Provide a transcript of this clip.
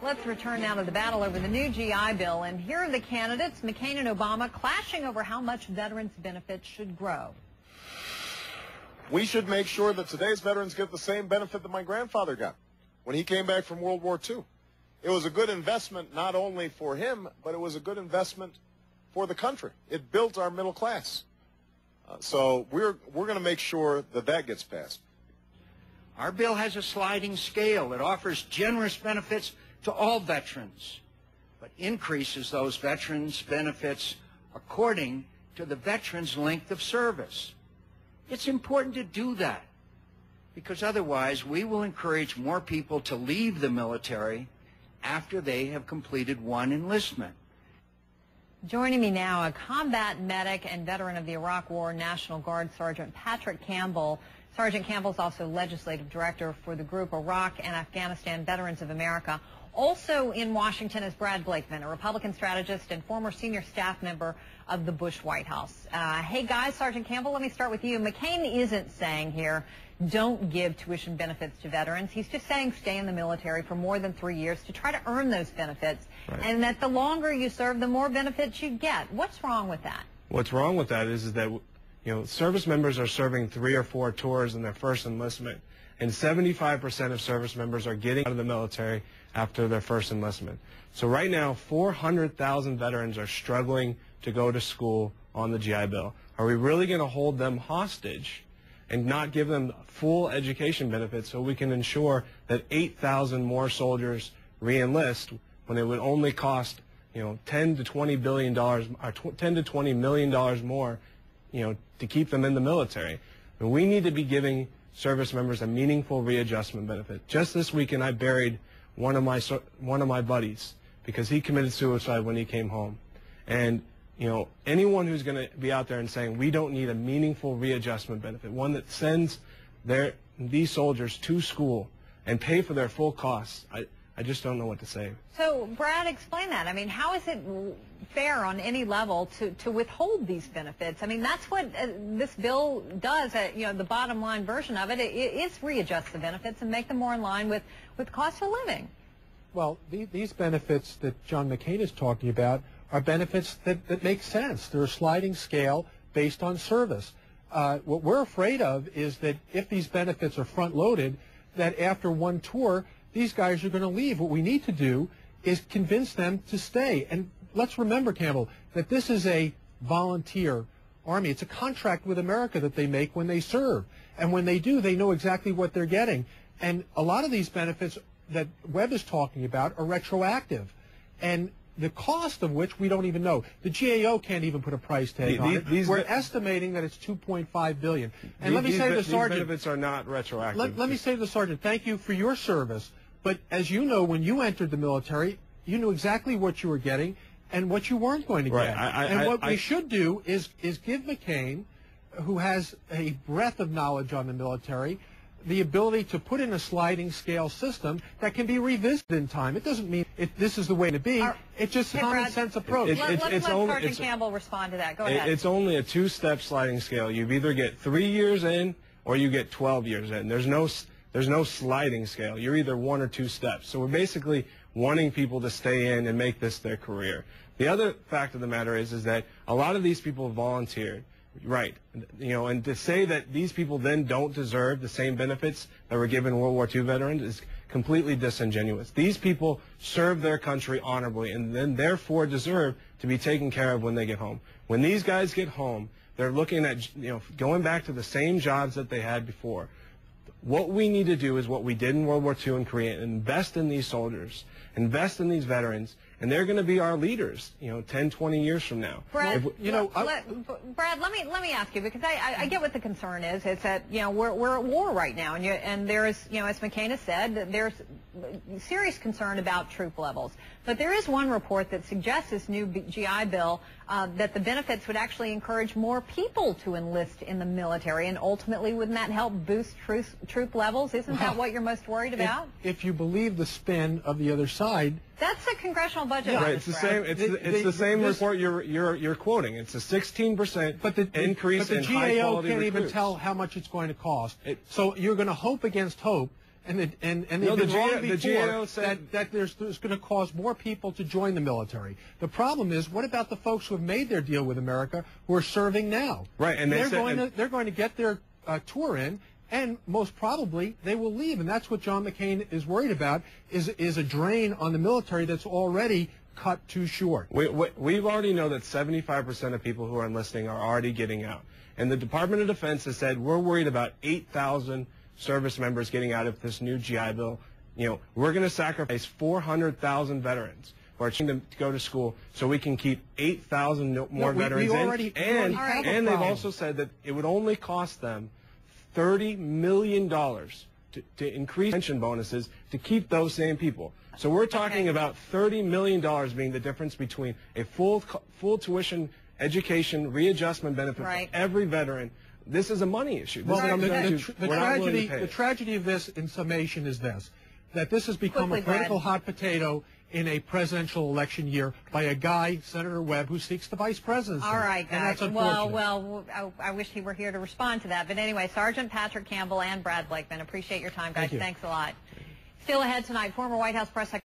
Let's return now to the battle over the new GI Bill. And here are the candidates, McCain and Obama, clashing over how much veterans' benefits should grow. We should make sure that today's veterans get the same benefit that my grandfather got when he came back from World War II. It was a good investment not only for him, but it was a good investment for the country. It built our middle class. So we're going to make sure that that gets passed. Our bill has a sliding scale. It offers generous benefits to all veterans, but increases those veterans' benefits according to the veteran's length of service. It's important to do that, because otherwise we will encourage more people to leave the military after they have completed one enlistment. Joining me now, a combat medic and veteran of the Iraq War National Guard, Sergeant Patrick Campbell. Sergeant Campbell is also legislative director for the group Iraq and Afghanistan Veterans of America. Also in Washington is Brad Blakeman, a Republican strategist and former senior staff member of the Bush White House. Hey guys, Sergeant Campbell, let me start with you. McCain isn't saying here, don't give tuition benefits to veterans. He's just saying stay in the military for more than 3 years to try to earn those benefits. Right. And that the longer you serve, the more benefits you get. What's wrong with that? What's wrong with that is that, service members are serving 3 or 4 tours in their first enlistment, and 75% of service members are getting out of the military after their first enlistment. So right now, 400,000 veterans are struggling to go to school on the GI Bill. Are we really going to hold them hostage and not give them full education benefits so we can ensure that 8,000 more soldiers re-enlist when it would only cost, $10 to $20 billion, or $10 to $20 million more, to keep them in the military? And we need to be giving service members a meaningful readjustment benefit. Just this weekend, I buried one of my buddies because he committed suicide when he came home. And anyone who's going to be out there and saying we don't need a meaningful readjustment benefit, one that sends these soldiers to school and pay for their full costs, I just don't know what to say. So, Brad, explain that. I mean, how is it fair on any level to withhold these benefits? I mean, that's what this bill does. The bottom line version of it is readjust the benefits and make them more in line with cost of living. Well, these benefits that John McCain is talking about are benefits that make sense. They're a sliding scale based on service. What we're afraid of is that if these benefits are front-loaded, that after one tour, these guys are going to leave. What we need to do is convince them to stay. And let's remember, Campbell, that this is a volunteer army. It's a contract with America that they make when they serve. And when they do, they know exactly what they're getting. And a lot of these benefits that Webb is talking about are retroactive. And the cost of which we don't even know. The GAO can't even put a price tag on it. We're estimating that it's $2.5 billion. And let me say to the Sergeant, these benefits are not retroactive. Let me say to the Sergeant, thank you for your service. But as you know, when you entered the military, you knew exactly what you were getting and what you weren't going to get. And what we should do is give McCain, who has a breadth of knowledge on the military, the ability to put in a sliding scale system that can be revisited in time. It doesn't mean this is the way to be. It's just common sense approach. Let's let Sergeant Campbell respond to that. Go ahead. It's only a 2-step sliding scale. You either get 3 years in or you get 12 years in. There's no sliding scale. You're either 1 or 2 steps. So we're basically wanting people to stay in and make this their career. The other fact of the matter is that a lot of these people volunteered. Right. And to say that these people then don't deserve the same benefits that were given World War II veterans is completely disingenuous. These people serve their country honorably and then therefore deserve to be taken care of when they get home. When these guys get home, they're looking at, going back to the same jobs that they had before. What we need to do is what we did in World War II and Korea, invest in these soldiers, invest in these veterans, and they're going to be our leaders, 10, 20 years from now. Brad, Brad, let me ask you, because I get what the concern is. It's that, we're at war right now, and there's, as McCain has said, there's serious concern about troop levels. But there is one report that suggests this new GI Bill that the benefits would actually encourage more people to enlist in the military, and ultimately wouldn't that help boost troop levels? Isn't that what you're most worried about? If you believe the spin of the other side, that's a congressional budget. Right, it's the same. It's the same report you're quoting. It's a 16% increase in high quality recruits. But the GAO can't even tell how much it's going to cost. So you're going to hope against hope and they've No, been the wrong GAO before said that there's going to cause more people to join the military. The problem is, what about the folks who have made their deal with America who are serving now? Right, and they're going to get their tour in, and most probably they will leave, and that's what John McCain is worried about, is a drain on the military that's already cut too short. We already know that 75% of people who are enlisting are already getting out. And the Department of Defense has said we're worried about 8,000 service members getting out of this new GI Bill. You know, we're going to sacrifice 400,000 veterans who are trying to go to school so we can keep 8,000 more veterans in. And they've also said that it would only cost them $30 million to increase pension bonuses to keep those same people. So we're talking about $30 million being the difference between a full tuition education readjustment benefit for every veteran. This is a money issue. Well, the tragedy of this, in summation, is this: that this has become a political hot potato in a presidential election year by a guy, Senator Webb, who seeks the vice presidency. All right, guys. And that's unfortunate. Well, I wish he were here to respond to that. But anyway, Sergeant Patrick Campbell and Brad Blakeman, appreciate your time, guys. Thanks a lot. Still ahead tonight, former White House press secretary